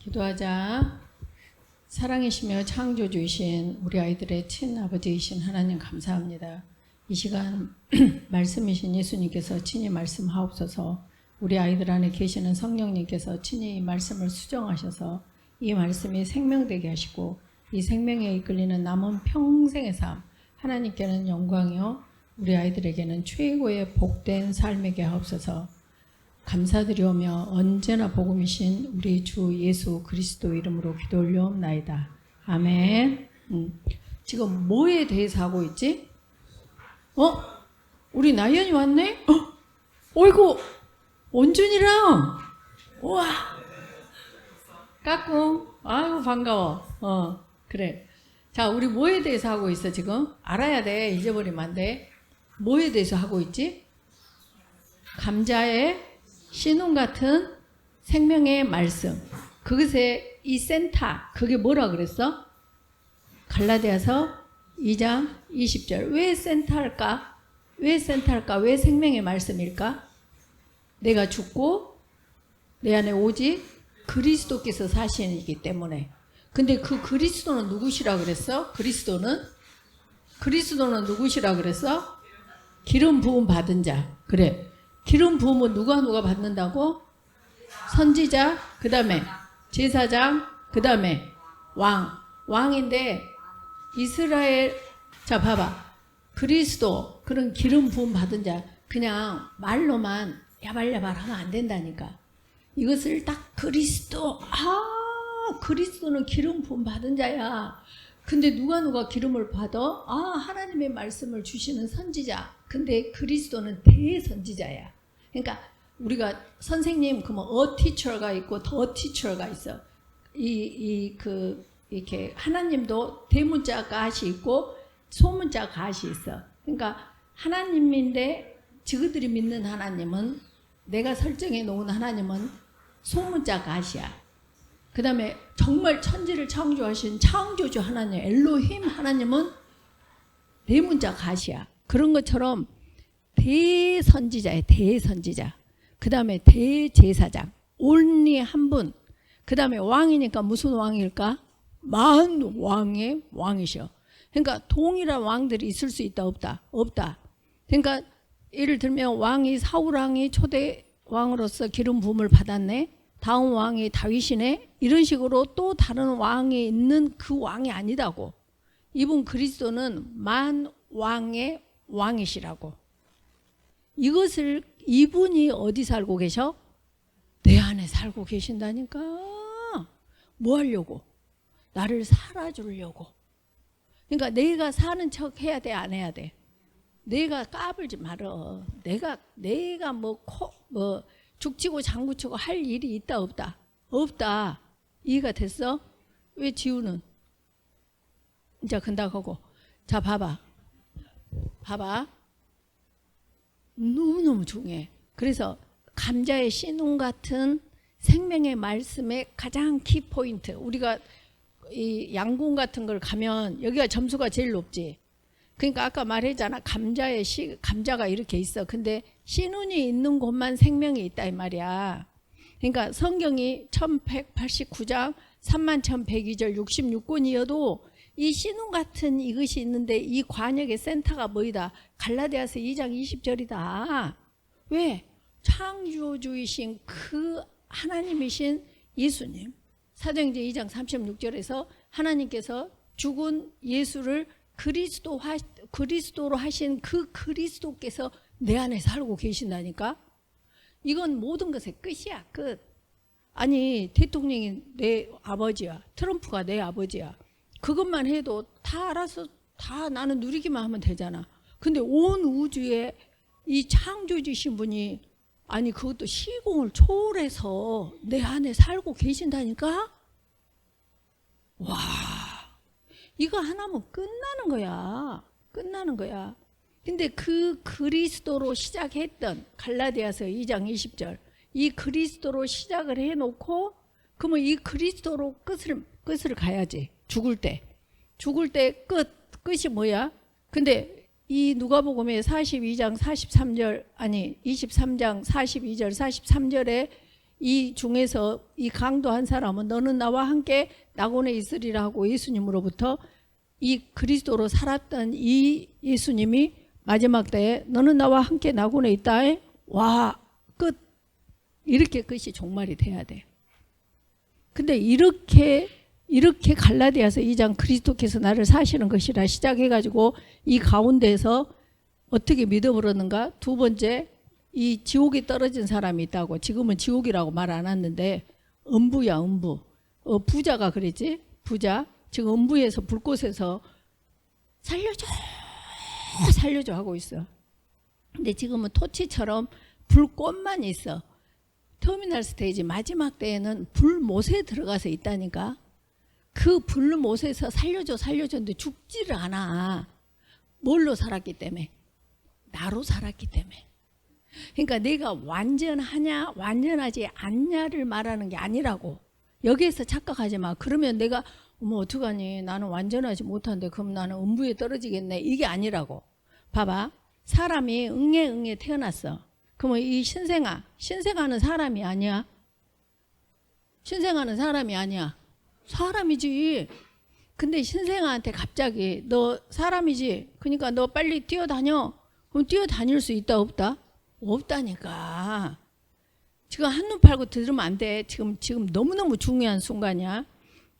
기도하자. 사랑이시며 창조주이신 우리 아이들의 친아버지이신 하나님 감사합니다. 이 시간 말씀이신 예수님께서 친히 말씀하옵소서. 우리 아이들 안에 계시는 성령님께서 친히 이 말씀을 수정하셔서 이 말씀이 생명되게 하시고 이 생명에 이끌리는 남은 평생의 삶, 하나님께는 영광이요 우리 아이들에게는 최고의 복된 삶이게 하옵소서. 감사드리오며 언제나 복음이신 우리 주 예수 그리스도 이름으로 기도 올려옵나이다. 아멘. 지금 뭐에 대해서 하고 있지? 우리 나연이 왔네? 어이구, 원준이랑. 우와. 까꿍. 아이고 반가워. 그래. 자, 우리 뭐에 대해서 하고 있어 지금? 알아야 돼. 잊어버리면 안 돼. 뭐에 대해서 하고 있지? 감자의 신운 같은 생명의 말씀. 그것의 이 센터, 그게 뭐라 그랬어? 갈라디아서 2장 20절. 왜 센터일까? 왜 센터일까? 왜 생명의 말씀일까? 내가 죽고 내 안에 오직 그리스도께서 사시기 때문에. 근데 그 그리스도는 누구시라 그랬어? 그리스도는 누구시라 그랬어? 기름 부음 받은 자. 그래. 기름 부음은 누가 받는다고? 선지자, 그 다음에 제사장, 그 다음에 왕인데 이스라엘. 자 봐봐, 그리스도 그런 기름 부음 받은 자. 그냥 말로만 야발야발 하면 안 된다니까. 이것을 딱 그리스도는 기름 부음 받은 자야. 근데 누가 기름을 받아? 하나님의 말씀을 주시는 선지자. 근데 그리스도는 대선지자야. 그러니까 우리가 선생님 그러면 teacher가 있고 the teacher가 있어. 이렇게 하나님도 대문자 가시 있고 소문자 가시 있어. 그러니까 하나님인데 저들이 믿는 하나님은, 내가 설정해 놓은 하나님은 소문자 가시야. 그 다음에 정말 천지를 창조하신 창조주 하나님 엘로힘 하나님은 대문자 가시야. 그런 것처럼 대선지자예요. 대선지자. 그 다음에 대제사장. only 한 분. 그 다음에 왕이니까 무슨 왕일까? 만 왕의 왕이셔. 그러니까 동일한 왕들이 있을 수 있다 없다? 없다. 그러니까 예를 들면 왕이 사울 왕이 초대 왕으로서 기름 부음을 받았네. 다음 왕이 다윗이네. 이런 식으로 또 다른 왕이 있는 그 왕이 아니다고. 이분 그리스도는 만 왕의 왕이시라고. 이것을 이분이 어디 살고 계셔? 내 안에 살고 계신다니까. 뭐 하려고? 나를 살아주려고. 그러니까 내가 사는 척 해야 돼, 안 해야 돼? 내가 까불지 말어. 내가 죽치고 장구치고 할 일이 있다 없다? 없다. 이해가 됐어? 왜 지우는? 이제 근다하고. 자 봐봐. 너무너무 중요해. 그래서 감자의 씨눈 같은 생명의 말씀의 가장 키포인트. 우리가 이 양궁 같은 걸 가면 여기가 점수가 제일 높지. 그러니까 아까 말했잖아. 감자가 이렇게 있어. 근데 씨눈이 있는 곳만 생명이 있다 이 말이야. 그러니까 성경이 1189장 31,102절 66권이어도 이 씨눈 같은 이것이 있는데 이 관역의 센터가 뭐이다? 갈라디아서 2장 20절이다. 왜? 창조주이신 그 하나님이신 예수님. 사도행전 2장 36절에서 하나님께서 죽은 예수를 그리스도로 하신 그 그리스도께서 내 안에 살고 계신다니까. 이건 모든 것의 끝이야. 끝. 아니 대통령이 내 아버지야. 트럼프가 내 아버지야. 그것만 해도 다 알아서 다 나는 누리기만 하면 되잖아. 근데 온 우주에 이 창조주신 분이, 아니 그것도 시공을 초월해서 내 안에 살고 계신다니까. 와, 이거 하나면 끝나는 거야. 근데 그 그리스도로 시작했던 갈라디아서 2장 20절 이 그리스도로 시작을 해놓고, 그러면 이 그리스도로 끝을 가야지. 죽을 때 끝이 뭐야? 근데 이 누가복음의 22장 43절 23장 42절 43절에 이 중에서 이 강도 한 사람은 너는 나와 함께 낙원에 있으리라 하고 예수님으로부터 이 그리스도로 살았던 이 예수님이 마지막 때에 너는 나와 함께 낙원에 있다. 와, 끝. 이렇게 끝이 종말이 돼야 돼. 근데 이렇게 갈라디아서 2장 그리스도께서 나를 사시는 것이라 시작해가지고 이 가운데에서 어떻게 믿어버렸는가? 두 번째, 이 지옥에 떨어진 사람이 있다고. 지금은 지옥이라고 말 안 하는데 음부야, 음부. 부자가 그랬지? 부자. 지금 음부에서 불꽃에서 살려줘 하고 있어. 근데 지금은 토치처럼 불꽃만 있어. 터미널 스테이지 마지막 때에는 불못에 들어가서 있다니까. 그 불못에서 살려줬는데 죽지를 않아. 뭘로 살았기 때문에? 나로 살았기 때문에. 그러니까 내가 완전하냐 완전하지 않냐를 말하는 게 아니라고. 여기에서 착각하지 마. 그러면 내가 어떡하니, 나는 완전하지 못한데 그럼 나는 음부에 떨어지겠네, 이게 아니라고. 봐봐, 사람이 응애 태어났어. 그러면 이 신생아는 사람이 아니야? 신생아는 사람이 아니야? 사람이지. 근데 신생아한테 갑자기 너 사람이지, 그러니까 너 빨리 뛰어다녀. 그럼 뛰어다닐 수 있다 없다? 없다니까. 지금 한눈 팔고 들으면 안 돼. 지금 너무너무 중요한 순간이야.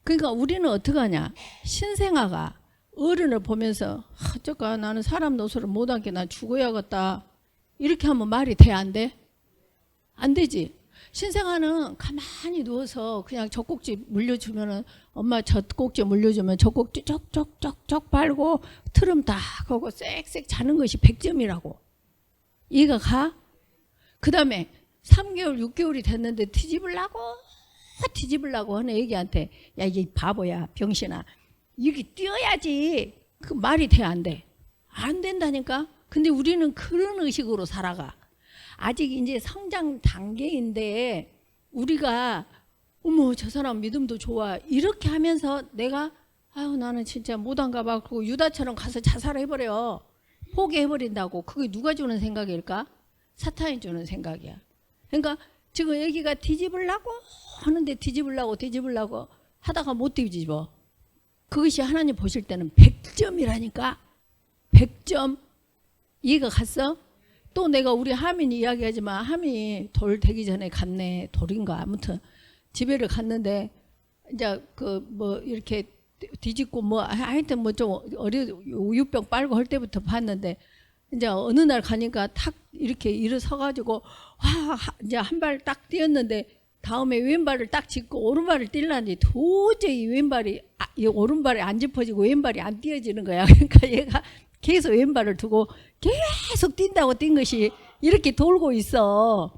그러니까 우리는 어떻게 하냐? 신생아가 어른을 보면서 어쩌까 나는 사람 노릇을 못한 게 나 죽어야겠다, 이렇게 하면 말이 돼, 안 돼? 안 되지. 신생아는 가만히 누워서 그냥 젖꼭지 물려주면은, 엄마 젖꼭지 물려주면 젖꼭지 쪽쪽쪽쪽 밟고 트름 다 하고 쌕쌕 자는 것이 100점이라고. 이해가 가? 그 다음에 3개월 6개월이 됐는데 뒤집으려고 하는 애기한테 야, 이게 바보야, 병신아, 이게 뛰어야지. 그 말이 돼, 안 돼? 안 된다니까. 근데 우리는 그런 의식으로 살아가. 아직 이제 성장 단계인데 우리가 어머 저 사람 믿음도 좋아, 이렇게 하면서 내가 아유 나는 진짜 못한가 봐, 그리고 유다처럼 가서 자살해버려, 포기해버린다고. 그게 누가 주는 생각일까? 사탄이 주는 생각이야. 그러니까 지금 애기가 뒤집으려고 하는데 뒤집으려고 하다가 못 뒤집어. 그것이 하나님 보실 때는 100점이라니까. 100점. 이해가 갔어? 또 내가 우리 하민이 이야기하지만, 하민이 돌 되기 전에 갔네. 돌인가 아무튼 집에를 갔는데 이제 그 뭐 이렇게 뒤집고 뭐 하여튼 뭐 좀 우유병 빨고 할 때부터 봤는데, 이제 어느 날 가니까 탁 이렇게 일어서가지고 와 이제 한 발 딱 뛰었는데 다음에 왼발을 딱 짚고 오른발을 뛰려니 도저히 왼발이 이 오른발이 안 짚어지고 왼발이 안 띄어지는 거야. 그러니까 얘가 계속 왼발을 두고 계속 뛴다고 뛴 것이 이렇게 돌고 있어.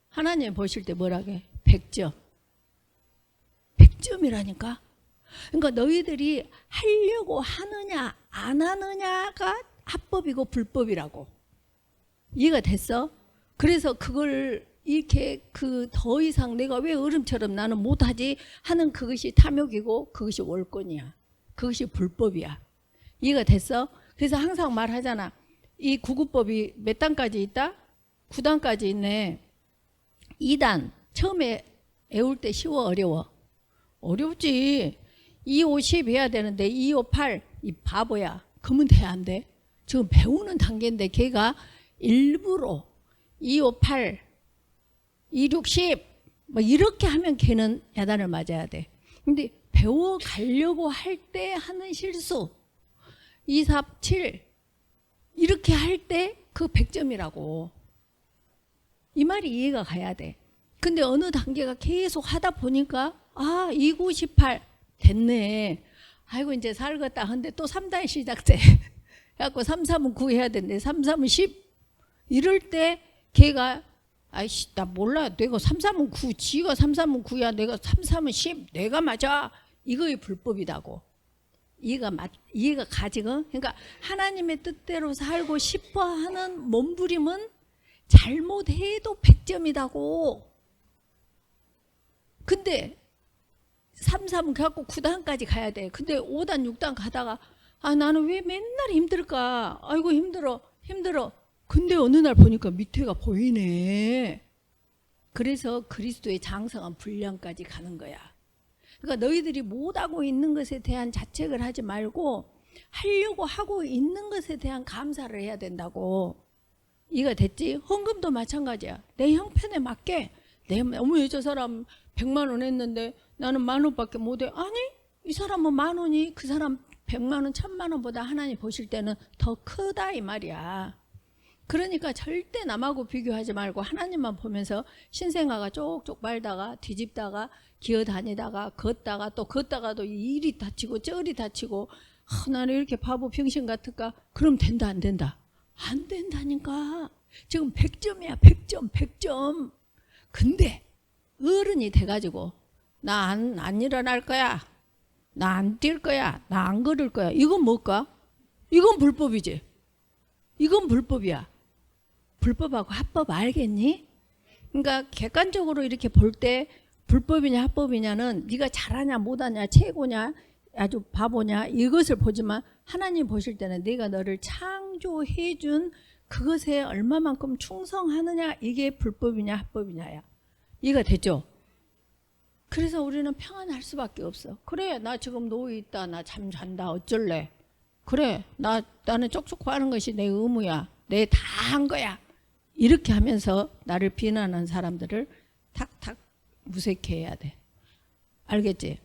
하나님 보실 때 뭐라게? 100점. 100점이라니까. 그러니까 너희들이 하려고 하느냐 안 하느냐가 합법이고 불법이라고. 이해가 됐어? 그래서 그걸 이렇게 더 이상 내가 왜 어른처럼 나는 못하지 하는 그것이 탐욕이고 그것이 월권이야. 그것이 불법이야. 이해가 됐어? 그래서 항상 말하잖아. 이 구구법이 몇 단까지 있다? 9단까지 있네. 2단 처음에 외울 때 쉬워 어려워? 어렵지. 2, 5, 10 해야 되는데 2, 5, 8 이 바보야. 그러면 돼, 안 돼? 지금 배우는 단계인데 걔가 일부러 2, 5, 8 2, 6, 10 뭐 이렇게 하면 걔는 야단을 맞아야 돼. 근데 배워가려고 할 때 하는 실수 2, 4, 7 이렇게 할 때 그 100점이라고. 이 말이 이해가 가야 돼. 근데 어느 단계가 계속 하다 보니까 2, 9, 18 됐네. 아이고 이제 살겠다 하는데 또 3단 시작돼. 그래갖고 3, 3은 9 해야 되는데 3, 3은 10 이럴 때 걔가 아이씨 나 몰라, 내가 3, 3은 9 지가 3, 3은 9야 내가 3, 3은 10 내가 맞아, 이거의 불법이다고. 이해가 가지고. 그러니까 하나님의 뜻대로 살고 싶어 하는 몸부림은 잘못해도 100점이다고. 근데 3, 3 갖고 9단까지 가야 돼. 근데 5단 6단 가다가 나는 왜 맨날 힘들까, 아이고 힘들어. 근데 어느 날 보니까 밑에가 보이네. 그래서 그리스도의 장성한 분량까지 가는 거야. 그러니까 너희들이 못하고 있는 것에 대한 자책을 하지 말고 하려고 하고 있는 것에 대한 감사를 해야 된다고. 이해가 됐지? 헌금도 마찬가지야. 내 형편에 맞게. 어머 저 사람 100만 원 했는데 나는 10,000원밖에 못해. 아니 이 사람은 10,000원이 그 사람 100만 원 1,000만 원보다 하나님 보실 때는 더 크다 이 말이야. 그러니까 절대 남하고 비교하지 말고 하나님만 보면서 신생아가 쪽쪽 말다가 뒤집다가 기어다니다가 걷다가 또 걷다가도 이리 다치고 저리 다치고 나는 이렇게 바보 병신 같을까? 그럼 된다 안 된다? 안 된다니까. 지금 100점이야 100점. 근데 어른이 돼가지고 나 안 일어날 거야. 나 안 뛸 거야. 나 안 걸을 거야. 이건 뭘까? 이건 불법이지. 이건 불법이야. 불법하고 합법 알겠니? 그러니까 객관적으로 이렇게 볼 때 불법이냐 합법이냐는 네가 잘하냐 못하냐 최고냐 아주 바보냐 이것을 보지만 하나님 보실 때는 네가 너를 창조해 준 그것에 얼마만큼 충성하느냐 이게 불법이냐 합법이냐야. 이해가 됐죠? 그래서 우리는 평안할 수밖에 없어. 그래 나 지금 누워있다. 나 잠 잔다. 어쩔래? 그래 나는 쪽쪽고 하는 것이 내 의무야. 내 다 한 거야. 이렇게 하면서 나를 비난하는 사람들을 탁탁 무색해 해야 돼. 알겠지?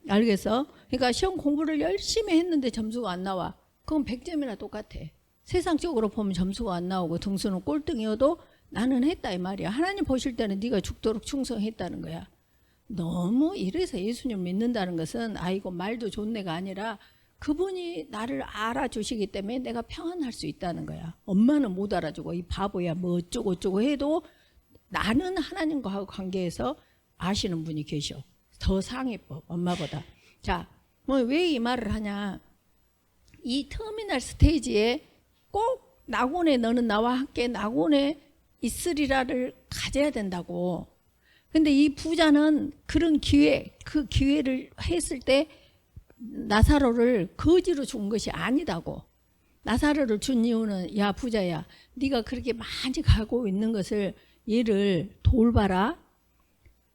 알겠어? 그러니까 시험 공부를 열심히 했는데 점수가 안 나와. 그건 100점이나 똑같아. 세상적으로 보면 점수가 안 나오고 등수는 꼴등이어도 나는 했다 이 말이야. 하나님 보실 때는 네가 죽도록 충성했다는 거야. 너무 이래서 예수님 믿는다는 것은 아이고 말도 좋네가 아니라 그분이 나를 알아주시기 때문에 내가 평안할 수 있다는 거야. 엄마는 못 알아주고 이 바보야 뭐 어쩌고 저쩌고 해도 나는 하나님과 관계에서 아시는 분이 계셔. 더 상위법 엄마보다. 자, 뭐 왜 이 말을 하냐. 이 터미널 스테이지에 꼭 낙원에 너는 나와 함께 낙원에 있으리라를 가져야 된다고. 근데 이 부자는 그런 기회, 그 기회를 했을 때 나사로를 거지로 준 것이 아니다고. 나사로를 준 이유는 야 부자야 네가 그렇게 많이 가고 있는 것을 얘를 돌봐라.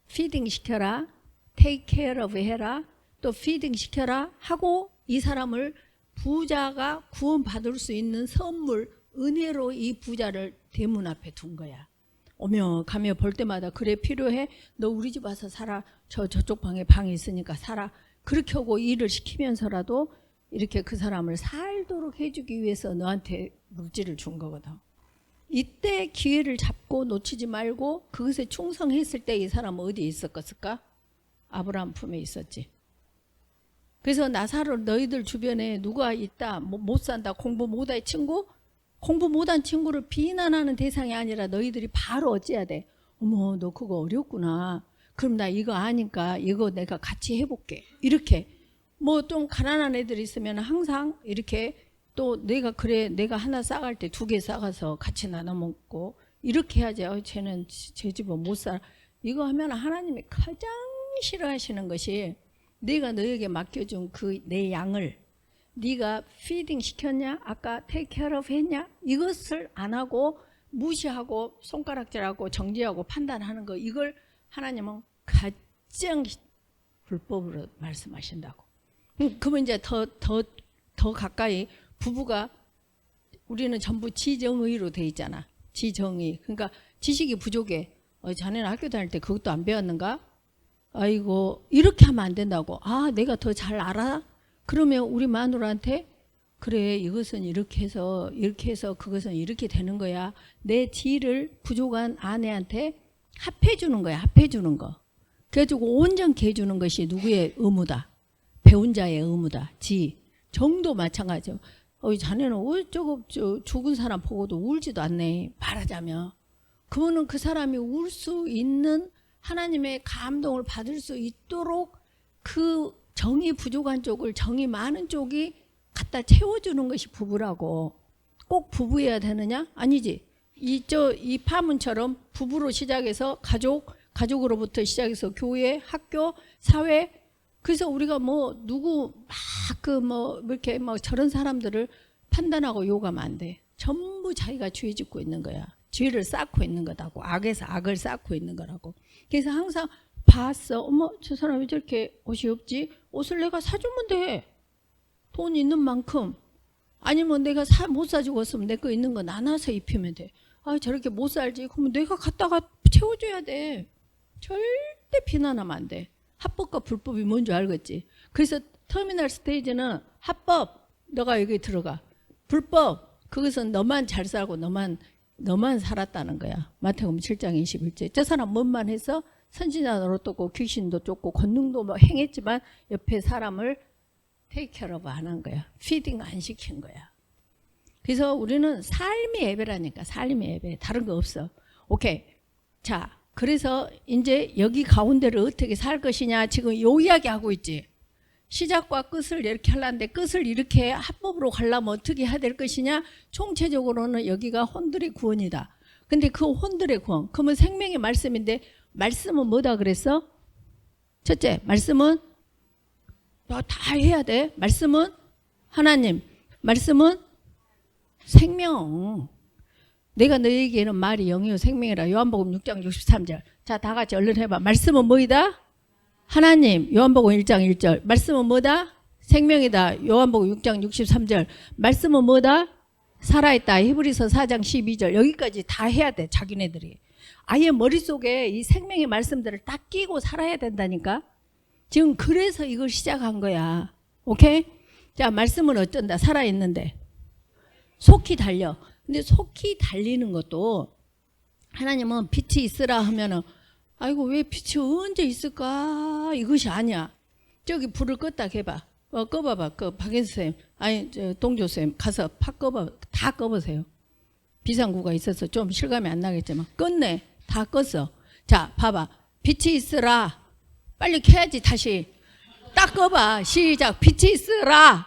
피딩 시켜라. take care of 해라. 또 피딩 시켜라 하고 이 사람을 부자가 구원받을 수 있는 선물 은혜로 이 부자를 대문 앞에 둔 거야. 오며 가며 볼 때마다 그래 필요해? 너 우리 집 와서 살아. 저쪽 방에 방이 있으니까 살아. 그렇게 하고 일을 시키면서라도 이렇게 그 사람을 살도록 해주기 위해서 너한테 물질을 준 거거든. 이때 기회를 잡고 놓치지 말고 그것에 충성했을 때 이 사람은 어디에 있었을까? 아브라함 품에 있었지. 그래서 나사로 너희들 주변에 누가 있다 못 산다 공부 못할 친구? 공부 못한 친구를 비난하는 대상이 아니라 너희들이 바로 어찌해야 돼? 어머 너 그거 어렵구나. 그럼 나 이거 아니까 이거 내가 같이 해볼게. 이렇게 뭐 좀 가난한 애들 있으면 항상 이렇게 또 내가 그래 내가 하나 싸갈 때 2개 싸가서 같이 나눠 먹고 이렇게 해야지. 쟤는 제 집은 못 살아. 이거 하면 하나님이 가장 싫어하시는 것이 내가 너에게 맡겨준 그 내 양을 네가 피딩 시켰냐? 아까 take care of 했냐? 이것을 안 하고 무시하고 손가락질하고 정지하고 판단하는 거 이걸 하나님은 가장 불법으로 말씀하신다고. 그러면 이제 더 가까이 부부가 우리는 전부 지정의로 돼 있잖아. 지정의. 그러니까 지식이 부족해. 자네는 학교 다닐 때 그것도 안 배웠는가? 아이고 이렇게 하면 안 된다고. 아 내가 더 잘 알아? 그러면 우리 마누라한테 그래 이것은 이렇게 해서 그것은 이렇게 되는 거야. 내 지를 부족한 아내한테 합해 주는 거야. 합해 주는 거. 그래가지고 온전케 해주는 것이 누구의 의무다. 배운 자의 의무다. 지. 정도 마찬가지죠. 자네는 저거 죽은 사람 보고도 울지도 않네. 말하자면. 그거는 그 사람이 울 수 있는 하나님의 감동을 받을 수 있도록 그 정이 부족한 쪽을 정이 많은 쪽이 갖다 채워주는 것이 부부라고. 꼭 부부여야 되느냐? 아니지. 이 파문처럼 부부로 시작해서 가족으로부터 시작해서 교회, 학교, 사회. 그래서 우리가 뭐 누구 이렇게 저런 사람들을 판단하고 욕하면 안 돼. 전부 자기가 주의 짓고 있는 거야. 죄를 쌓고 있는 거다고. 악에서 악을 쌓고 있는 거라고. 그래서 항상 봤어. 어머, 저 사람이 저렇게 옷이 없지? 옷을 내가 사주면 돼. 돈 있는 만큼. 아니면 내가 못 사주고 있으면 내 거 있는 거 나눠서 입히면 돼. 아, 저렇게 못 살지? 그러면 내가 갖다가 채워줘야 돼. 절대 비난하면 안 돼. 합법과 불법이 뭔지 알겠지? 그래서 터미널 스테이지는 합법, 너가 여기 들어가. 불법, 그것은 너만 잘 살고 너만 살았다는 거야. 마태복음 7장 21절. 저 사람 뭔만 해서 선지자 노릇하고 귀신도 쫓고 권능도 뭐 행했지만 옆에 사람을 테이크케어업 안 한 거야. 피딩 안 시킨 거야. 그래서 우리는 삶의 예배라니까. 삶의 예배. 다른 거 없어. 오케이. 자, 그래서 이제 여기 가운데를 어떻게 살 것이냐. 지금 요 이야기 하고 있지. 시작과 끝을 이렇게 하려는데 끝을 이렇게 합법으로 가려면 어떻게 해야 될 것이냐. 총체적으로는 여기가 혼들의 구원이다. 근데 그 혼들의 구원. 그러면 생명의 말씀인데 말씀은 뭐다 그랬어? 첫째, 말씀은 다 해야 돼. 말씀은 하나님. 말씀은 생명. 내가 너에게는 말이 영이요 생명이라. 요한복음 6장 63절. 자, 다 같이 얼른 해봐. 말씀은 뭐이다? 하나님. 요한복음 1장 1절. 말씀은 뭐다? 생명이다. 요한복음 6장 63절. 말씀은 뭐다? 살아있다. 히브리서 4장 12절. 여기까지 다 해야 돼. 자기네들이. 아예 머릿속에 이 생명의 말씀들을 딱 끼고 살아야 된다니까. 지금 그래서 이걸 시작한 거야. 오케이? 자, 말씀은 어쩐다. 살아있는데. 속히 달려. 근데 속히 달리는 것도 하나님은 빛이 있으라 하면은 아이고 왜 빛이 언제 있을까? 이것이 아니야. 저기 불을 껐다 해봐. 꺼봐봐. 그 박인수 쌤, 아니 동조 쌤 가서 팍 꺼봐. 다 꺼보세요. 비상구가 있어서 좀 실감이 안 나겠지만 껐네. 다 껐어. 자, 봐봐. 빛이 있으라. 빨리 켜야지. 다시 딱 꺼봐. 시작. 빛이 있으라.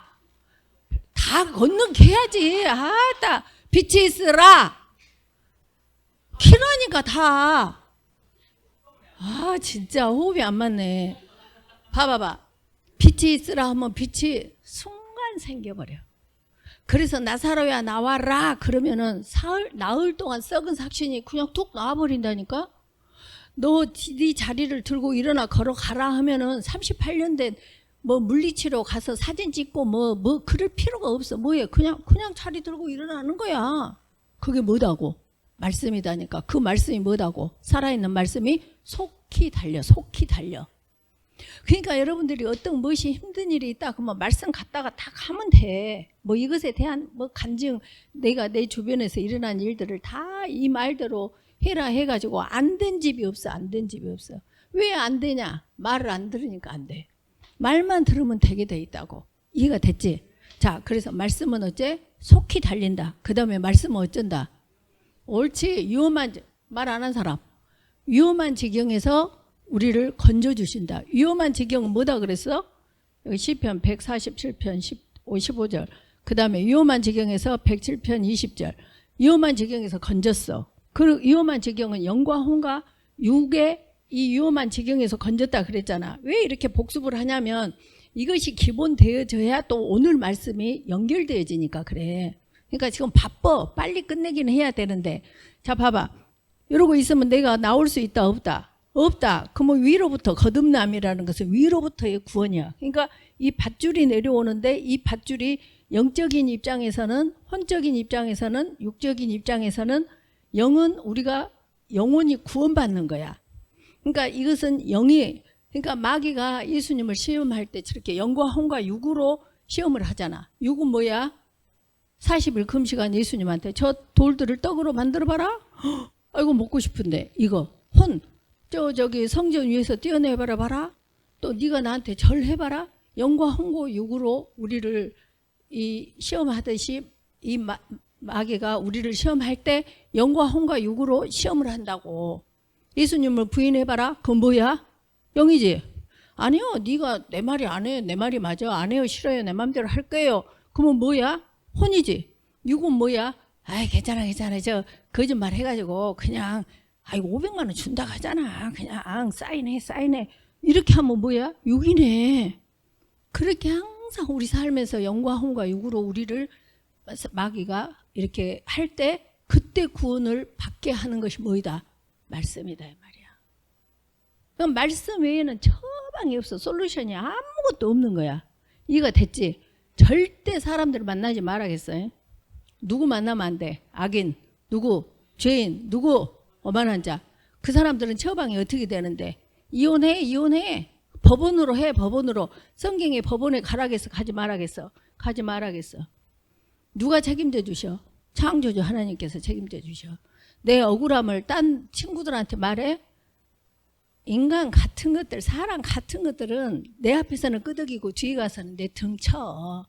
다 건능 켜야지. 아따. 빛이 있으라. 키라니까 다. 아, 진짜 호흡이 안 맞네. 봐봐봐. 빛이 있으라 하면 빛이 순간 생겨버려. 그래서 나사로야 나와라 그러면은 나흘 동안 썩은 삭신이 그냥 툭 나와버린다니까. 너 네 자리를 들고 일어나 걸어가라 하면은 38년 된 뭐 물리치료 가서 사진 찍고 뭐 그럴 필요가 없어. 뭐해? 그냥 자리 들고 일어나는 거야. 그게 뭐다고? 말씀이다니까. 그 말씀이 뭐다고? 살아있는 말씀이 속히 달려. 속히 달려. 그러니까 여러분들이 어떤 무엇이 힘든 일이 있다 그러면 말씀 갖다가 다 가면 돼. 뭐 이것에 대한 뭐 간증, 내가 내 주변에서 일어난 일들을 다 이 말대로 해라 해가지고 안 된 집이 없어. 안 된 집이 없어. 왜 안 되냐? 말을 안 들으니까 안 돼. 말만 들으면 되게 돼 있다고. 이해가 됐지? 자, 그래서 말씀은 어째? 속히 달린다. 그 다음에 말씀은 어쩐다? 옳지. 위험한 말 안 한 사람. 위험한 지경에서 우리를 건져주신다. 위험한 지경은 뭐다 그랬어? 여기 시편 147편 15절. 그 다음에 위험한 지경에서 107편 20절. 위험한 지경에서 건졌어. 그 위험한 지경은 영과 혼과 육의 이 위험한 지경에서 건졌다 그랬잖아. 왜 이렇게 복습을 하냐면 이것이 기본되어져야 또 오늘 말씀이 연결되어지니까 그래. 그러니까 지금 바빠. 빨리 끝내기는 해야 되는데. 자, 봐봐. 이러고 있으면 내가 나올 수 있다 없다? 없다. 그러면 위로부터 거듭남이라는 것은 위로부터의 구원이야. 그러니까 이 밧줄이 내려오는데 이 밧줄이 영적인 입장에서는 혼적인 입장에서는 육적인 입장에서는 영은 우리가 영혼이 구원받는 거야. 그러니까 이것은 영이 그러니까 마귀가 예수님을 시험할 때 저렇게 영과 혼과 육으로 시험을 하잖아. 육은 뭐야? 40일 금시간 예수님한테 저 돌들을 떡으로 만들어봐라. 아이고 먹고 싶은데 이거 혼 저기 성전 위에서 떼어내봐라 봐라. 또 네가 나한테 절해봐라. 영과 혼과 육으로 우리를 이 시험하듯이 이 마귀가 우리를 시험할 때 영과 혼과 육으로 시험을 한다고. 예수님을 부인해봐라. 그건 뭐야? 영이지? 아니요. 네가 내 말이 안 해. 내 말이 맞아. 안 해요. 싫어요. 내 맘대로 할 거예요. 그러면 뭐야? 혼이지? 육은 뭐야? 아이 괜찮아. 저 거짓말 해가지고 그냥 아이고 500만 원 준다고 하잖아. 그냥 사인해. 이렇게 하면 뭐야? 육이네. 그렇게 항상 우리 삶에서 영과 혼과 육으로 우리를 마귀가 이렇게 할 때 그때 구원을 받게 하는 것이 뭐이다? 말씀이다 이 말이야. 그럼 말씀 외에는 처방이 없어. 솔루션이 아무것도 없는 거야. 이해가 됐지? 절대 사람들을 만나지 말아야겠어요. 누구 만나면 안 돼? 악인, 누구? 죄인, 누구? 오만한 자. 그 사람들은 처방이 어떻게 되는데? 이혼해. 법원으로 해, 법원으로. 성경에 법원에 가라겠어, 가지 말아겠어? 가지 말아겠어. 누가 책임져 주셔? 창조주 하나님께서 책임져 주셔. 내 억울함을 딴 친구들한테 말해? 인간 같은 것들, 사람 같은 것들은 내 앞에서는 끄덕이고 뒤에 가서는 내 등 쳐.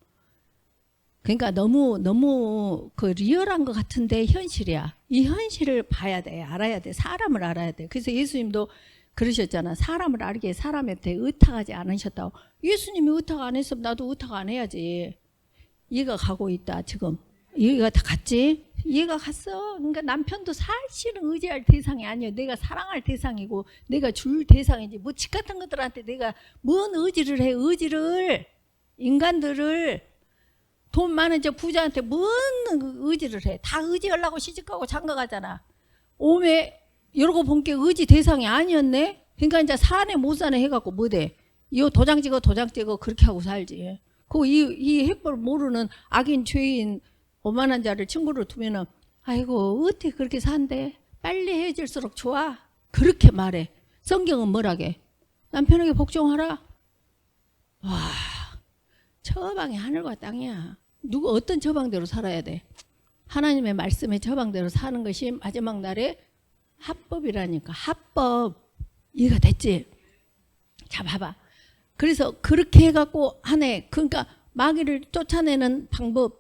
그러니까 너무 그 리얼한 것 같은데 현실이야. 이 현실을 봐야 돼. 알아야 돼. 사람을 알아야 돼. 그래서 예수님도 그러셨잖아. 사람을 알게 사람한테 의탁하지 않으셨다고. 예수님이 의탁 안 했으면 나도 의탁 안 해야지. 이해가 가고 있다 지금. 이해가 다 갔지? 이해가 갔어. 그러니까 남편도 사실은 의지할 대상이 아니야. 내가 사랑할 대상이고 내가 줄 대상이지. 뭐 집 같은 것들한테 내가 뭔 의지를 해. 의지를. 인간들을 돈 많은 저 부자한테 뭔 의지를 해. 다 의지하려고 시집가고 장가가잖아. 오메 이러고 본 게 의지 대상이 아니었네. 그러니까 이제 사네 못 사네 해갖고 뭐 돼. 이거 도장 찍어 그렇게 하고 살지. 이 해법을 모르는 악인 죄인 오만한 자를 친구로 두면은 아이고 어떻게 그렇게 산대. 빨리 헤어질수록 좋아. 그렇게 말해. 성경은 뭐라게? 남편에게 복종하라. 와, 처방이 하늘과 땅이야. 누구 어떤 처방대로 살아야 돼? 하나님의 말씀의 처방대로 사는 것이 마지막 날에 합법이라니까. 합법. 이해가 됐지? 자 봐봐. 그래서 그렇게 해갖고 하네. 그러니까 마귀를 쫓아내는 방법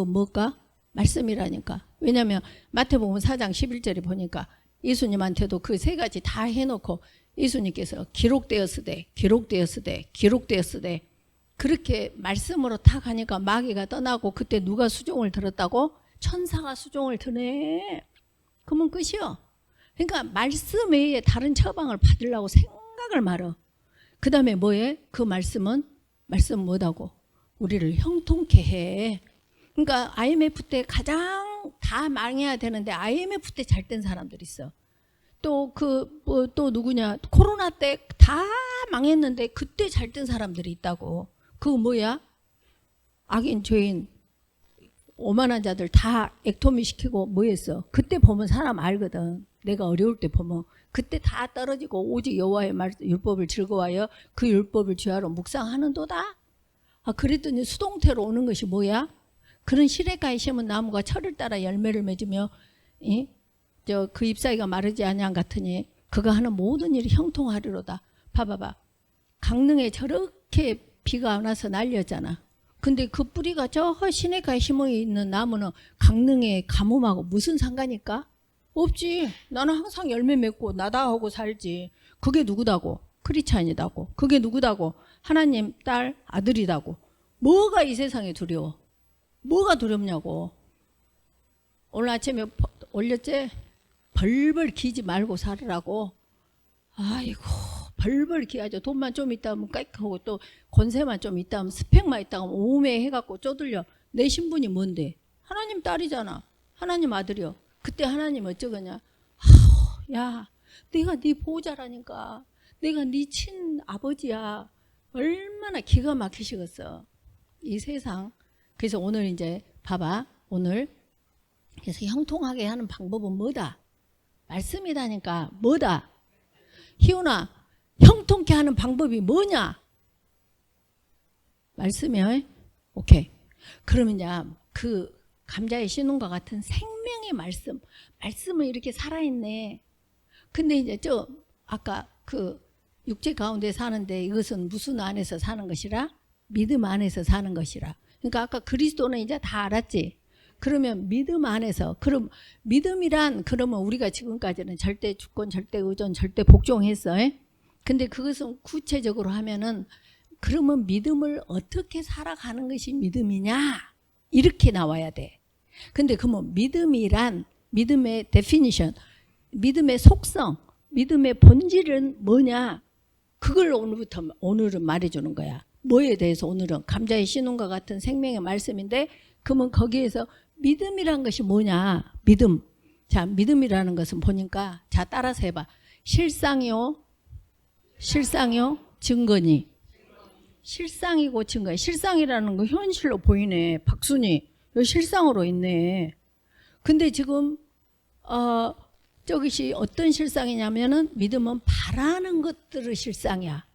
뭘까? 말씀이라니까. 왜냐하면 마태복음 4장 11절에 보니까 예수님한테도 그 세 가지 다 해놓고 예수님께서 기록되었으되 그렇게 말씀으로 다 가니까 마귀가 떠나고 그때 누가 수종을 들었다고? 천사가 수종을 드네. 그러면 끝이요. 그러니까 말씀 외에 다른 처방을 받으려고 생각을 말어. 그 다음에 뭐해? 그 말씀은 뭐다고? 우리를 형통케 해. 그러니까 IMF 때 가장 다 망해야 되는데 IMF 때 잘 된 사람들 있어. 또 또 누구냐? 코로나 때 다 망했는데 그때 잘 된 사람들이 있다고. 그거 뭐야? 악인, 죄인, 오만한 자들 다 액토미 시키고 뭐 했어? 그때 보면 사람 알거든. 내가 어려울 때 보면 그때 다 떨어지고 오직 여호와의 율법을 즐거워하여 그 율법을 주야로 묵상하는도다. 그랬더니 수동태로 오는 것이 뭐야? 그런 시냇가에 심은 나무가 철을 따라 열매를 맺으며 그 잎사귀가 마르지 아니한 같으니 그가 하는 모든 일이 형통하리로다. 봐봐봐. 강릉에 저렇게 비가 안 와서 날렸잖아. 근데 그 뿌리가 저 시냇가에 심어 있는 나무는 강릉의 가뭄하고 무슨 상관일까? 없지. 나는 항상 열매 맺고 나다하고 살지. 그게 누구다고? 크리스찬이다고. 그게 누구다고? 하나님 딸 아들이다고. 뭐가 이 세상에 두려워? 뭐가 두렵냐고. 오늘 아침에 올렸지? 벌벌 기지 말고 살으라고. 아이고 벌벌 기하죠. 돈만 좀 있다 하면 깎고 또 권세만 좀 있다 하면 스펙만 있다 하면 오매 해갖고 쪼들려. 내 신분이 뭔데? 하나님 딸이잖아. 하나님 아들이요. 그때 하나님 어쩌겠냐? 야 내가 네 보호자라니까. 내가 네 친아버지야. 얼마나 기가 막히시겠어. 이 세상. 그래서 오늘 이제 봐봐. 오늘 그래서 형통하게 하는 방법은 뭐다? 말씀이다니까. 뭐다? 희훈아 형통케 하는 방법이 뭐냐? 말씀이야. 오케이. 그러면 이제 그 감자에 신은과 같은 생명의 말씀은 이렇게 살아있네. 근데 이제 아까 그 육체 가운데 사는데 이것은 무슨 안에서 사는 것이라? 믿음 안에서 사는 것이라. 그러니까 아까 그리스도는 이제 다 알았지. 그러면 믿음 안에서, 그럼 믿음이란 그러면 우리가 지금까지는 절대 주권, 절대 의존, 절대 복종했어. 근데 그것은 구체적으로 하면은 그러면 믿음을 어떻게 살아가는 것이 믿음이냐? 이렇게 나와야 돼. 근데 그러면 믿음이란 믿음의 데피니션, 믿음의 속성, 믿음의 본질은 뭐냐? 그걸 오늘은 말해주는 거야. 뭐에 대해서 오늘은 감자에 신은과 같은 생명의 말씀인데 그러면 거기에서 믿음이란 것이 뭐냐? 믿음. 자, 믿음이라는 것은 보니까 자, 따라서 해봐. 실상이요. 실상이요. 증거니. 실상이고 증거. 실상이라는 거 현실로 보이네. 박순이. 이거 실상으로 있네. 근데 지금 저것이 어떤 실상이냐면은 믿음은 바라는 것들의 실상이야.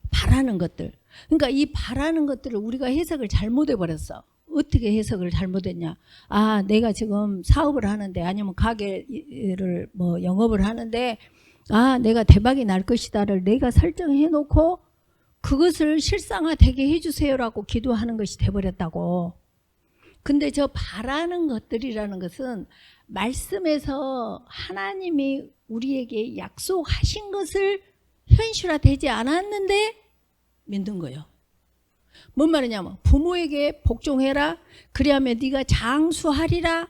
바라는 것들. 그러니까 이 바라는 것들을 우리가 해석을 잘못해 버렸어. 어떻게 해석을 잘못했냐? 아, 내가 지금 사업을 하는데 아니면 가게를 뭐 영업을 하는데 아, 내가 대박이 날 것이다를 내가 설정해 놓고 그것을 실상화되게 해주세요라고 기도하는 것이 돼버렸다고. 근데 저 바라는 것들이라는 것은 말씀에서 하나님이 우리에게 약속하신 것을 현실화되지 않았는데 믿는 거예요. 뭔 말이냐면 부모에게 복종해라. 그리하면 네가 장수하리라.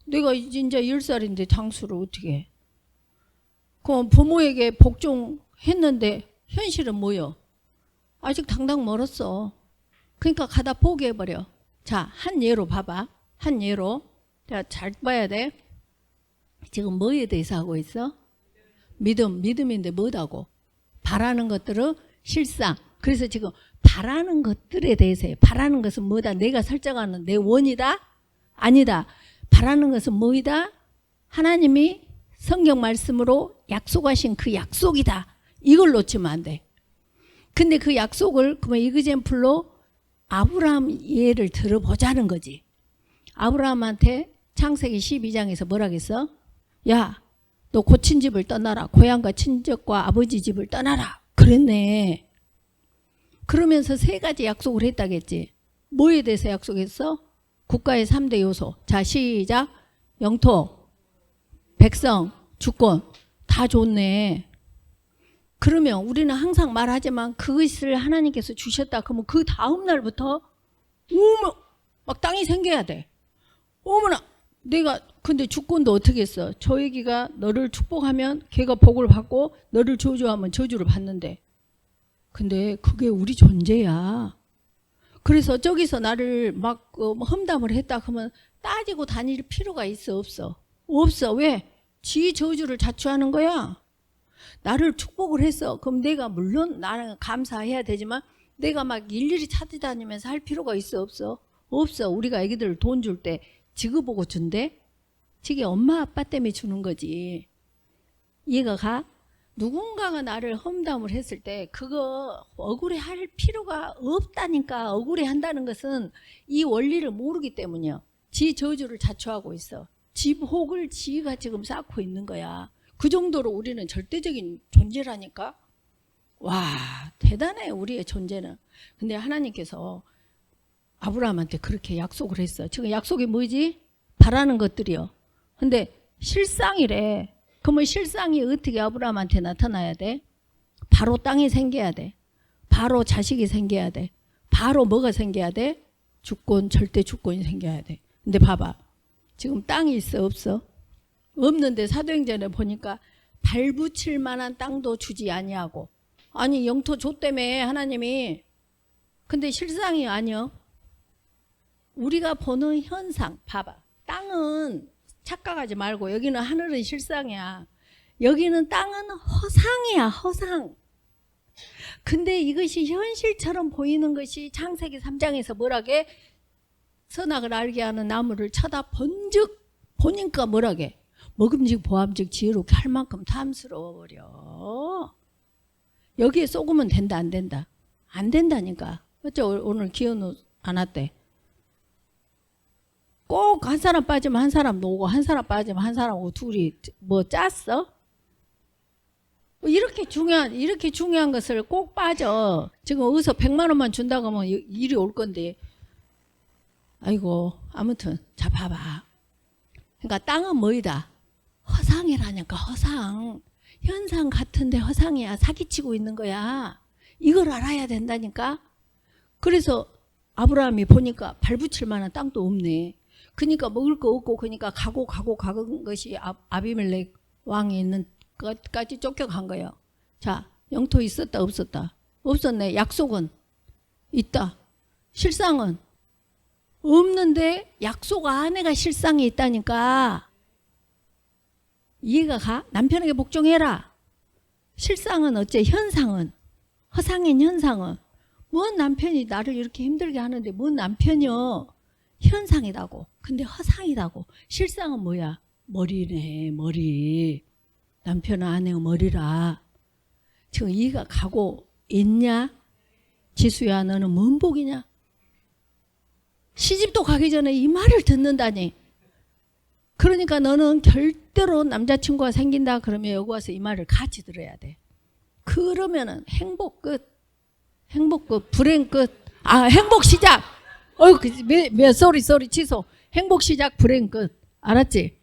내가 이제 10살인데 장수를 어떻게 해? 그럼 부모에게 복종했는데 현실은 뭐요? 아직 당당 멀었어. 그러니까 가다 포기해버려. 자, 한 예로 봐봐. 한 예로. 자, 잘 봐야 돼. 지금 뭐에 대해서 하고 있어? 믿음. 믿음인데 뭐다고? 바라는 것들은 실상. 그래서 지금 바라는 것들에 대해서 해. 바라는 것은 뭐다? 내가 설정하는 내 원이다? 아니다. 바라는 것은 뭐이다? 하나님이 성경 말씀으로 약속하신 그 약속이다. 이걸 놓치면 안 돼. 근데 그 약속을 그러면 이그젠플로 아브라함 예를 들어보자는 거지. 아브라함한테 창세기 12장에서 뭐라 그랬어? 야, 너 고친 집을 떠나라. 고향과 친척과 아버지 집을 떠나라. 그랬네. 그러면서 3가지 약속을 했다겠지. 뭐에 대해서 약속했어? 국가의 3대 요소. 자, 시작. 영토, 백성, 주권. 다 좋네. 그러면 우리는 항상 말하지만 그것을 하나님께서 주셨다. 그러면 그 다음 날부터 어머 막 땅이 생겨야 돼. 어머나 내가 근데 주권도 어떻게 했어? 저 애기가 너를 축복하면 걔가 복을 받고 너를 저주하면 저주를 받는데. 근데 그게 우리 존재야. 그래서 저기서 나를 막 험담을 했다 그러면 따지고 다닐 필요가 있어 없어? 없어. 왜? 지 저주를 자초하는 거야. 나를 축복을 했어. 그럼 내가 물론 나는 감사해야 되지만 내가 막 일일이 찾아다니면서 할 필요가 있어 없어? 없어. 우리가 애기들 돈 줄 때 지그 보고 준대? 지게 엄마 아빠 때문에 주는 거지. 이해가 가? 누군가가 나를 험담을 했을 때 그거 억울해할 필요가 없다니까. 억울해한다는 것은 이 원리를 모르기 때문이야. 지 저주를 자초하고 있어. 지 복을 지가 지금 쌓고 있는 거야. 그 정도로 우리는 절대적인 존재라니까. 와, 대단해 우리의 존재는. 근데 하나님께서 아브라함한테 그렇게 약속을 했어. 지금 약속이 뭐지? 바라는 것들이요. 근데 실상이래. 그러면 실상이 어떻게 아브라함한테 나타나야 돼? 바로 땅이 생겨야 돼. 바로 자식이 생겨야 돼. 바로 뭐가 생겨야 돼? 주권, 절대 주권이 생겨야 돼. 근데 봐봐. 지금 땅이 있어 없어? 없는데 사도행전에 보니까 발붙일 만한 땅도 주지 아니하고. 아니 영토 줬다며 하나님이. 근데 실상이 아니요. 우리가 보는 현상 봐봐. 땅은 착각하지 말고 여기는 하늘은 실상이야. 여기는 땅은 허상이야. 허상. 근데 이것이 현실처럼 보이는 것이 창세기 3장에서 뭐라게? 선악을 알게 하는 나무를 쳐다본즉 보니까 뭐라게? 먹음직 보암직 지혜롭게 할 만큼 탐스러워버려. 여기에 쏘으면 된다 안 된다? 안 된다니까. 어쩌 오늘 기현우 안 왔대. 꼭 한 사람 빠지면 한 사람 오고 한 사람 빠지면 한 사람 오고 둘이 뭐 짰어? 이렇게 중요한 것을 꼭 빠져. 지금 어디서 100만 원만 준다고 하면 일이 올 건데. 아이고 아무튼 자 봐봐. 그러니까 땅은 뭐이다? 허상이라니까. 허상. 현상 같은데 허상이야. 사기치고 있는 거야. 이걸 알아야 된다니까. 그래서 아브라함이 보니까 발붙일 만한 땅도 없네. 그러니까 먹을 거 없고 그러니까 가고 것이 아비멜렉 왕이 있는 것까지 쫓겨간 거예요. 자, 영토 있었다 없었다? 없었네. 약속은 있다. 실상은 없는데 약속 안에가 실상이 있다니까. 이해가 가? 남편에게 복종해라. 실상은 어째? 현상은, 허상인 현상은 뭔 남편이 나를 이렇게 힘들게 하는데 뭔 남편이요? 현상이라고. 근데 허상이라고. 실상은 뭐야? 머리네, 머리. 남편은 아내의 머리라. 지금 이해가 가고 있냐? 지수야, 너는 뭔 복이냐? 시집도 가기 전에 이 말을 듣는다니. 그러니까 너는 절대로 남자친구가 생긴다 그러면 여기 와서 이 말을 같이 들어야 돼. 그러면은 행복 끝. 행복 끝. 불행 끝. 아, 행복 시작. 쏘리 취소. 행복 시작, 불행 끝. 알았지?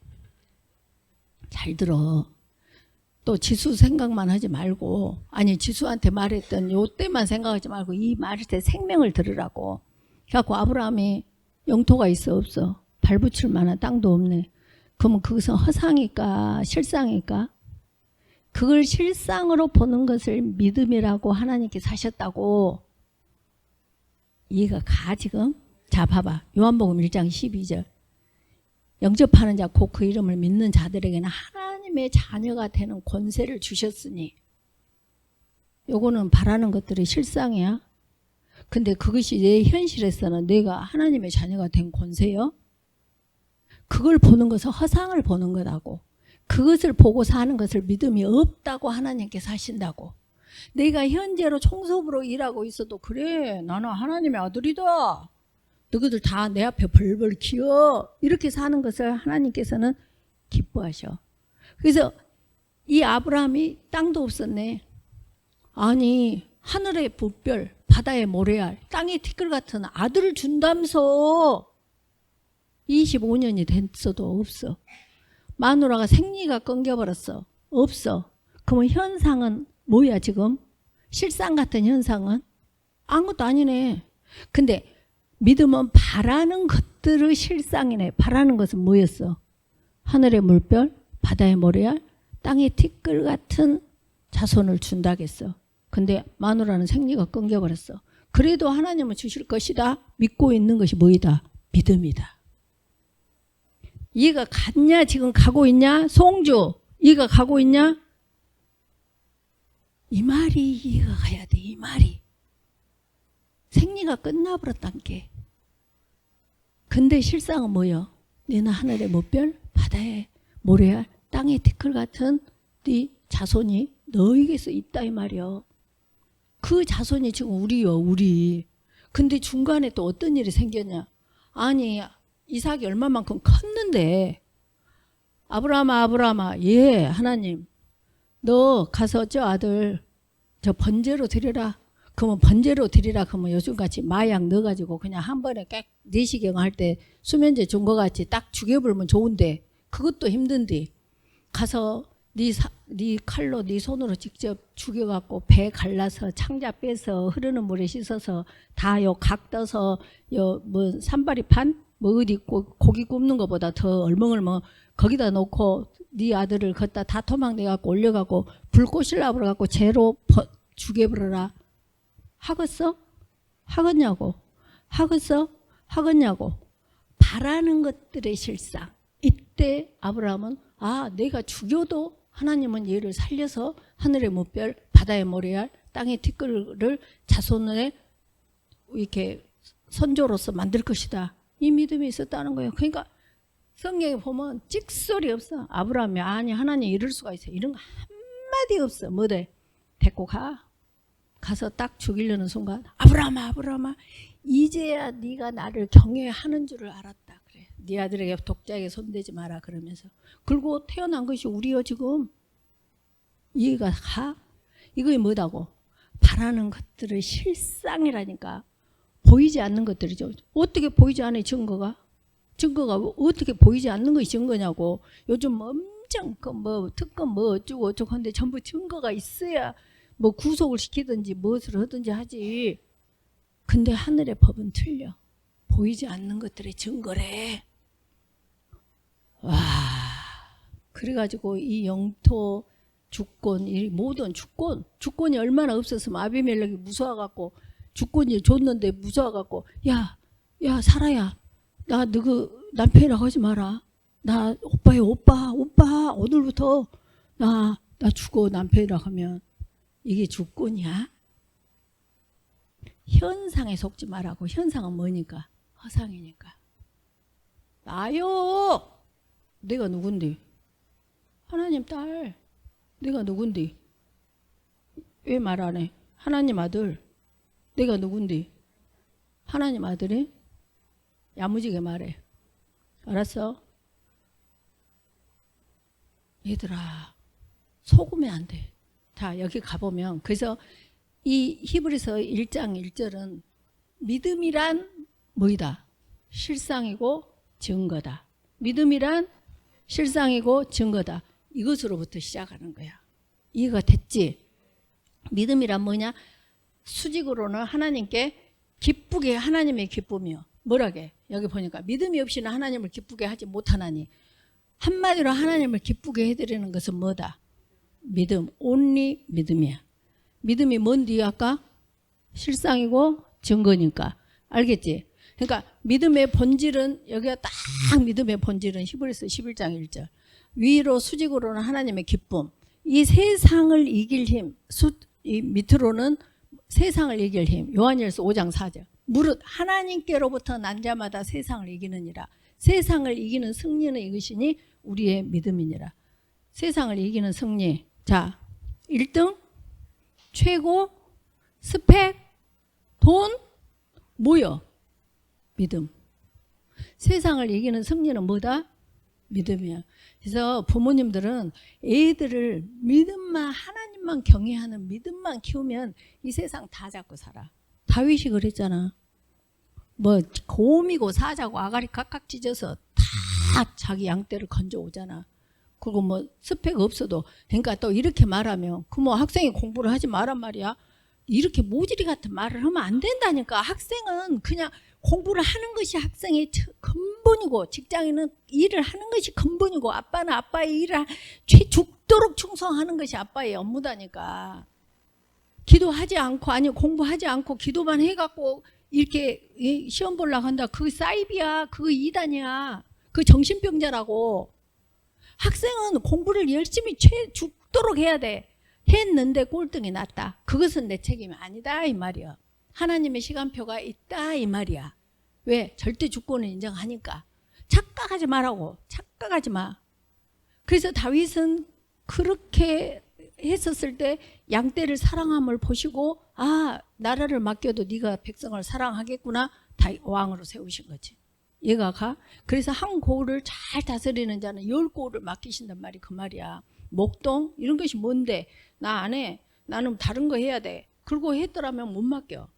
잘 들어. 또 지수 생각만 하지 말고, 아니 지수한테 말했던 요 때만 생각하지 말고 이 말할 때 생명을 들으라고. 그래갖고 아브라함이 영토가 있어 없어? 발붙일 만한 땅도 없네. 그러면 그것은 허상일까 실상일까? 그걸 실상으로 보는 것을 믿음이라고 하나님께 사셨다고. 이해가 가 지금? 자 봐봐. 요한복음 1장 12절. 영접하는 자 곧 그 이름을 믿는 자들에게는 하나님의 자녀가 되는 권세를 주셨으니. 요거는 바라는 것들이 실상이야. 근데 그것이 내 현실에서는 내가 하나님의 자녀가 된 권세요? 그걸 보는 것은 허상을 보는 거라고. 그것을 보고 사는 것을 믿음이 없다고 하나님께서 하신다고. 내가 현재로 총섭으로 일하고 있어도 그래 나는 하나님의 아들이다. 너희들 다 내 앞에 벌벌 기어. 이렇게 사는 것을 하나님께서는 기뻐하셔. 그래서 이 아브라함이 땅도 없었네. 아니 하늘의 붓별 바다의 모래알 땅의 티끌 같은 아들을 준다면서 25년이 됐어도 없어. 마누라가 생리가 끊겨버렸어. 없어. 그러면 현상은 뭐야 지금? 실상 같은 현상은? 아무것도 아니네. 근데 믿음은 바라는 것들의 실상이네. 바라는 것은 뭐였어? 하늘의 물별, 바다의 모래알, 땅의 티끌 같은 자손을 준다겠어. 근데 마누라는 생리가 끊겨버렸어. 그래도 하나님은 주실 것이다. 믿고 있는 것이 뭐이다? 믿음이다. 이해가 갔냐? 지금 가고 있냐? 송주, 이해가 가고 있냐? 이 말이 이해가 가야 돼. 이 말이. 생리가 끝나버렸단 게. 근데 실상은 뭐요? 너는 하늘의 물별, 바다의 모래알, 땅의 티끌 같은 네 자손이 너에게서 있다 이 말이요. 그 자손이 지금 우리요, 우리. 근데 중간에 또 어떤 일이 생겼냐? 아니 이삭이 얼마만큼 컸는데 아브라함아 예 하나님 너 가서 저 아들 저 번제로 드리라. 그러면 번제로 드리라 그러면 요즘같이 마약 넣어가지고 그냥 한 번에 깍 내시경 할 때 수면제 준 거 같이 딱 죽여버리면 좋은데 그것도 힘든데 가서 네 칼로 네 손으로 직접 죽여갖고 배 갈라서 창자 빼서 흐르는 물에 씻어서 다 요 각 떠서 요 뭐 산바리판 뭐 어디 고기 굽는 것보다 더 얼멍얼멍 거기다 놓고 네 아들을 걷다 다 토막내갖고 올려갖고 불 꼬실라 그래갖고 재로 죽여버려라. 하겠어? 하겠냐고. 하겠어? 하겠냐고. 바라는 것들의 실상. 이때 아브라함은 아 내가 죽여도 하나님은 얘를 살려서 하늘의 물별 바다의 모래알 땅의 티끌을 자손의 이렇게 선조로서 만들 것이다. 이 믿음이 있었다는 거예요. 그러니까 성경에 보면 찍소리 없어. 아브라함이 아니 하나님 이럴 수가 있어. 이런 거 한마디 없어. 뭐래? 데리고 가. 가서 딱 죽이려는 순간 아브라함아 이제야 네가 나를 경외하는 줄을 알았다. 그래. 네 아들에게 독자에게 손대지 마라 그러면서. 그리고 태어난 것이 우리요 지금. 이해가 가? 이거 뭐다고? 바라는 것들의 실상이라니까. 보이지 않는 것들이죠. 어떻게 보이지 않아요 증거가? 증거가 어떻게 보이지 않는 것이 증거냐고. 요즘 엄청 뭐 특검 뭐 어쩌고 한데 전부 증거가 있어야 뭐 구속을 시키든지 무엇을 하든지 하지. 근데 하늘의 법은 틀려. 보이지 않는 것들의 증거래. 와. 그래가지고 이 영토 주권, 이 모든 주권이 얼마나 없었으면 아비멜렉이 무서워갖고 주권이 줬는데 무서워갖고 야 사라야 나 너그 남편이라고 하지 마라. 나 오빠요, 오빠 오늘부터 나 죽어 남편이라고 하면 이게 주권이야? 현상에 속지 말라고. 현상은 뭐니까? 허상이니까. 나요. 내가 누군데? 하나님 딸. 내가 누군데? 왜 말 안 해? 하나님 아들. 내가 누군데? 하나님 아들이? 야무지게 말해. 알았어? 얘들아, 속으면 안 돼. 자, 여기 가보면, 그래서 이 히브리서 1장 1절은 믿음이란 뭐이다? 실상이고 증거다. 믿음이란 실상이고 증거다. 이것으로부터 시작하는 거야. 이해가 됐지? 믿음이란 뭐냐? 수직으로는 하나님께 기쁘게, 하나님의 기쁨이요. 뭐라게? 여기 보니까 믿음이 없이는 하나님을 기쁘게 하지 못하나니, 한마디로 하나님을 기쁘게 해드리는 것은 뭐다? 믿음. only 믿음이야. 믿음이 뭔디 아까? 실상이고 증거니까. 알겠지? 그러니까 믿음의 본질은, 여기가 딱 믿음의 본질은 히브리서 11장 1절. 위로 수직으로는 하나님의 기쁨. 이 세상을 이길 힘. 이 밑으로는 세상을 이길 힘. 요한일서 5장 4절. 무릇 하나님께로부터 난 자마다 세상을 이기느니라. 세상을 이기는 승리는 이것이니 우리의 믿음이니라. 세상을 이기는 승리. 자, 1등, 최고, 스펙, 돈, 뭐요? 믿음. 세상을 이기는 승리는 뭐다? 믿음이야. 그래서 부모님들은 애들을 믿음만, 하나님만 경외하는 믿음만 키우면 이 세상 다 잡고 살아. 다윗이 그랬잖아. 뭐 곰이고 사자고 아가리 각각 찢어서 다 자기 양떼를 건져오잖아. 그리고 뭐 스펙 없어도, 그러니까 또 이렇게 말하면 그 뭐 학생이 공부를 하지 마란 말이야. 이렇게 모질이 같은 말을 하면 안 된다니까. 학생은 그냥 공부를 하는 것이 학생의 근본이고, 직장인은 일을 하는 것이 근본이고, 아빠는 아빠의 일을 죽도록 충성하는 것이 아빠의 업무다니까. 기도하지 않고, 아니 공부하지 않고 기도만 해갖고 이렇게 시험 보려고 한다. 그거 사이비야. 그거 이단이야. 그 정신병자라고. 학생은 공부를 열심히 죽도록 해야 돼. 했는데 꼴등이 났다. 그것은 내 책임이 아니다 이 말이야. 하나님의 시간표가 있다 이 말이야. 왜? 절대 주권을 인정하니까. 착각하지 말라고. 착각하지 마. 그래서 다윗은 그렇게 했었을 때 양떼를 사랑함을 보시고, 아, 나라를 맡겨도 네가 백성을 사랑하겠구나. 다 왕으로 세우신 거지. 얘가 가. 그래서 한 고을을 잘 다스리는 자는 10고을을 맡기신단 말이 그 말이야. 목동 이런 것이 뭔데? 나 안 해. 나는 다른 거 해야 돼. 그러고 했더라면 못 맡겨.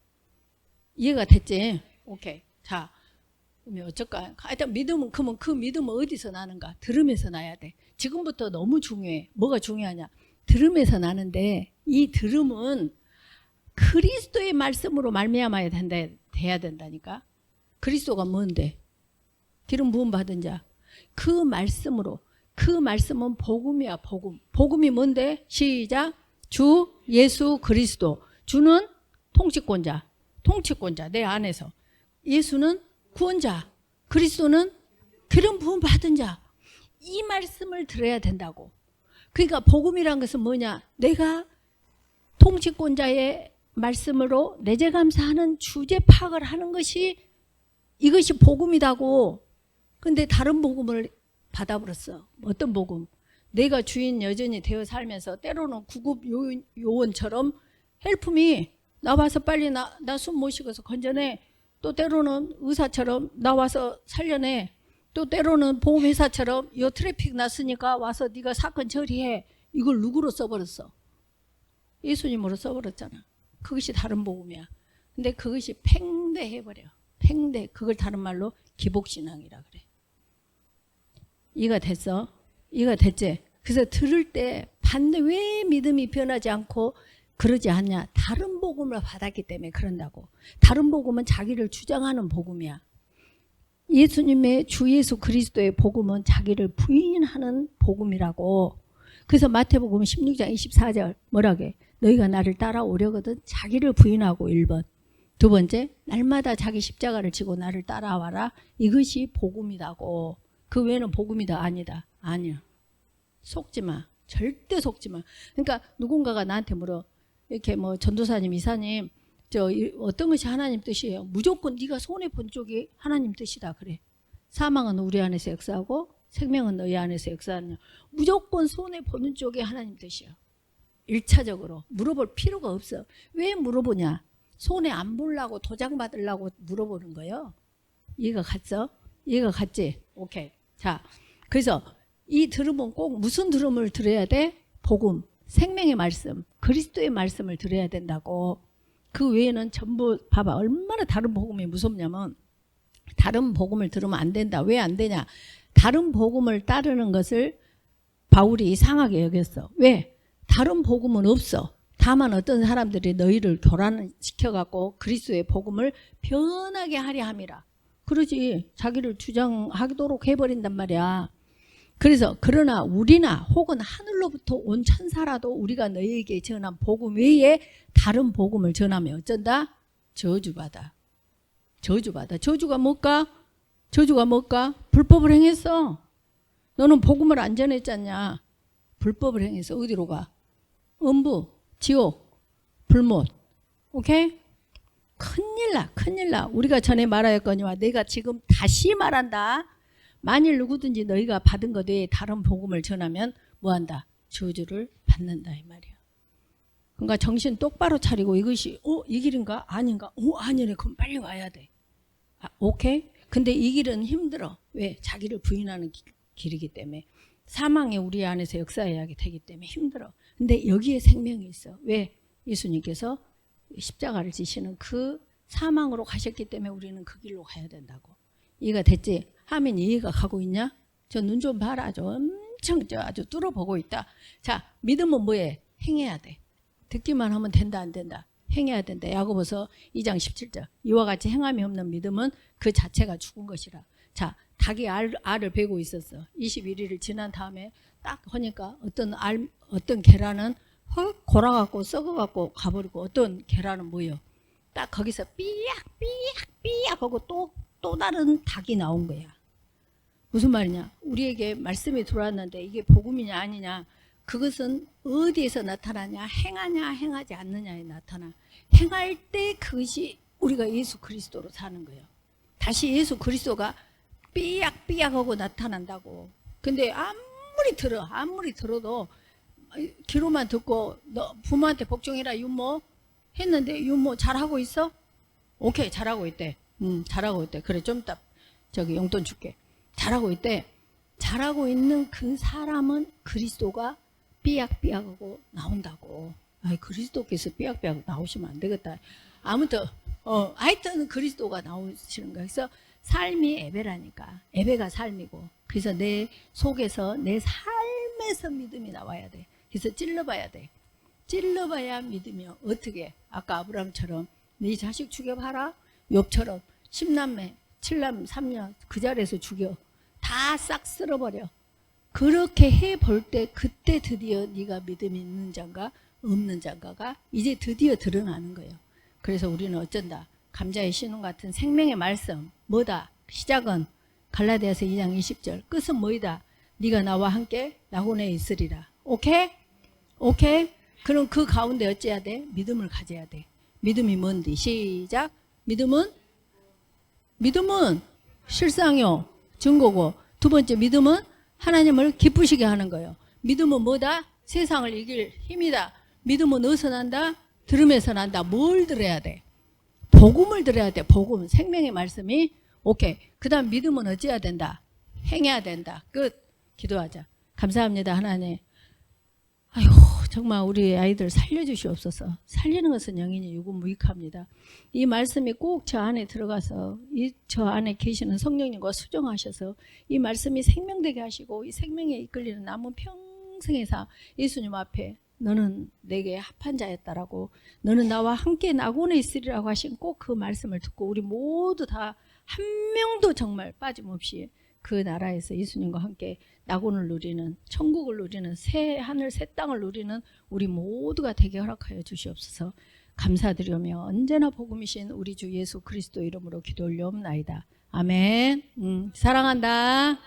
이해가 됐지? 오케이. 자, 그러면 어쩔까? 하여튼 믿음은, 그러면 그 믿음은 어디서 나는가? 들음에서 나야 돼. 지금부터 너무 중요해. 뭐가 중요하냐? 들음에서 나는데, 이 들음은 그리스도의 말씀으로 말미암아야 돼야 된다니까. 그리스도가 뭔데? 기름 부음 받은 자. 그 말씀으로. 그 말씀은 복음이야, 복음. 복음이 뭔데? 시작. 주 예수 그리스도. 주는 통치권자. 통치권자, 내 안에서. 예수는 구원자. 그리스도는 기름 부음 받은 자. 이 말씀을 들어야 된다고. 그러니까 복음이란 것은 뭐냐? 내가 통치권자의 말씀으로 내재감사하는 주제 파악을 하는 것이, 이것이 복음이다고. 근데 다른 복음을 받아버렸어. 어떤 복음? 내가 주인 여전히 되어 살면서 때로는 구급 요원처럼 헬프미 나와서 빨리 나 숨 못 쉬어서 건져내. 또 때로는 의사처럼 나와서 살려내. 또 때로는 보험회사처럼 요 트래픽 났으니까 와서 네가 사건 처리해. 이걸 누구로 써버렸어? 예수님으로 써버렸잖아. 그것이 다른 복음이야. 근데 그것이 팽대해버려. 팽대. 그걸 다른 말로 기복신앙이라 그래. 이해가 됐어? 이해가 됐지? 그래서 들을 때 반대 왜 믿음이 변하지 않고 그러지 않냐? 다른 복음을 받았기 때문에 그런다고. 다른 복음은 자기를 주장하는 복음이야. 예수님의 주 예수 그리스도의 복음은 자기를 부인하는 복음이라고. 그래서 마태복음 16장 24절 뭐라게? 너희가 나를 따라오려거든 자기를 부인하고 1번. 두 번째, 날마다 자기 십자가를 지고 나를 따라와라. 이것이 복음이다고. 그 외에는 복음이다 아니다. 아니야. 속지 마. 절대 속지 마. 그러니까 누군가가 나한테 물어. 이렇게 뭐 전도사님, 이사님, 어떤 것이 하나님 뜻이에요? 무조건 네가 손에 본 쪽이 하나님 뜻이다 그래. 사망은 우리 안에서 역사하고 생명은 너희 안에서 역사하느냐. 무조건 손에 보는 쪽이 하나님 뜻이야. 1차적으로 물어볼 필요가 없어. 왜 물어보냐? 손에 안 보려고 도장 받으려고 물어보는 거예요. 이해가 갔어? 이해가 갔지? 오케이. 자, 그래서 이 들음은 꼭 무슨 들음을 들어야 돼? 복음, 생명의 말씀, 그리스도의 말씀을 들어야 된다고. 그 외에는 전부 봐봐. 얼마나 다른 복음이 무섭냐면 다른 복음을 들으면 안 된다. 왜 안 되냐? 다른 복음을 따르는 것을 바울이 이상하게 여겼어. 왜? 다른 복음은 없어. 다만 어떤 사람들이 너희를 교란시켜갖고 그리스도의 복음을 변하게 하려 함이라. 그러지. 자기를 주장하도록 해버린단 말이야. 그래서 그러나 우리나 혹은 하늘로부터 온 천사라도 우리가 너희에게 전한 복음 외에 다른 복음을 전하면 어쩐다? 저주받아. 저주받아. 저주가 뭘까? 저주가 뭘까? 불법을 행했어. 너는 복음을 안 전했잖냐. 불법을 행해서 어디로 가? 음부, 지옥, 불못. 오케이? 큰일 나, 큰일 나. 우리가 전에 말하였거니와 내가 지금 다시 말한다. 만일 누구든지 너희가 받은 것 외에 다른 복음을 전하면 뭐한다? 저주를 받는다 이 말이야. 그러니까 정신 똑바로 차리고 이것이 이 길인가? 아닌가? 아니네. 그럼 빨리 와야 돼. 오케이? 근데 이 길은 힘들어. 왜? 자기를 부인하는 길이기 때문에. 사망이 우리 안에서 역사해야 되기 때문에 힘들어. 근데 여기에 생명이 있어. 왜? 예수님께서 십자가를 지시는 그 사망으로 가셨기 때문에 우리는 그 길로 가야 된다고. 이해가 됐지? 하면 이해가 가고 있냐? 저 눈 좀 봐라. 엄청 아주 뚫어보고 있다. 자, 믿음은 뭐해? 행해야 돼. 듣기만 하면 된다 안 된다? 행해야 된다. 야고보서 2장 17절. 이와 같이 행함이 없는 믿음은 그 자체가 죽은 것이라. 자, 닭이 알을 베고 있었어. 21일을 지난 다음에 딱 하니까 어떤 계란은 헉 골아갖고 썩어갖고 가버리고 어떤 계란은 뭐예요? 딱 거기서 삐약 하고 또 다른 닭이 나온 거야. 무슨 말이냐? 우리에게 말씀이 들어왔는데 이게 복음이냐 아니냐? 그것은 어디에서 나타나냐? 행하냐 행하지 않느냐에 나타나. 행할 때 그것이 우리가 예수 그리스도로 사는 거예요. 다시 예수 그리스도가 삐약하고 나타난다고. 근데 아무리 들어도 귀로만 듣고 너 부모한테 복종해라 윤모 했는데 윤모 잘하고 있어? 오케이 잘하고 있대. 잘하고 있대. 그래 좀 이따 용돈 줄게. 잘하고 있대. 잘하고 있는 그 사람은 그리스도가 삐약하고 나온다고. 그리스도께서 삐약하고 나오시면 안 되겠다. 아무튼 하여튼 그리스도가 나오시는 거야. 그래서 삶이 예배라니까. 예배가 삶이고. 그래서 내 속에서 내 삶에서 믿음이 나와야 돼. 그래서 찔러봐야 돼. 찔러봐야 믿으며 어떻게? 아까 아브라함처럼 네 자식 죽여봐라. 욥처럼 10남매 7남 3녀 그 자리에서 죽여. 다 싹 쓸어버려. 그렇게 해볼 때 그때 드디어 네가 믿음이 있는 자인가 없는 자인가가 이제 드디어 드러나는 거예요. 그래서 우리는 어쩐다. 감자의 신혼 같은 생명의 말씀. 뭐다? 시작은 갈라디아서 2장 20절. 끝은 뭐이다? 네가 나와 함께 낙원에 있으리라. 오케이? 오케이? 그럼 그 가운데 어찌해야 돼? 믿음을 가져야 돼. 믿음이 뭔데? 시작. 믿음은 실상요. 증거고. 두 번째 믿음은 하나님을 기쁘시게 하는 거예요. 믿음은 뭐다? 세상을 이길 힘이다. 믿음은 어디서 난다? 들음에서 난다. 뭘 들어야 돼? 복음을 들어야 돼. 복음. 생명의 말씀이. 오케이. 그 다음 믿음은 어찌해야 된다? 행해야 된다. 끝. 기도하자. 감사합니다 하나님. 아이고 정말 우리 아이들 살려주시옵소서. 살리는 것은 영인이 유구무익합니다. 이 말씀이 꼭 저 안에 들어가서 저 안에 계시는 성령님과 수정하셔서 이 말씀이 생명되게 하시고 이 생명에 이끌리는 남은 평생의 삶 예수님 앞에 너는 내게 합한 자였다라고 너는 나와 함께 낙원에 있으리라고 하신 꼭 그 말씀을 듣고 우리 모두 다 한 명도 정말 빠짐없이 그 나라에서 예수님과 함께 낙원을 누리는 천국을 누리는 새 하늘 새 땅을 누리는 우리 모두가 되게 허락하여 주시옵소서. 감사드리며 언제나 복음이신 우리 주 예수 그리스도 이름으로 기도 올려옵나이다. 아멘. 사랑한다.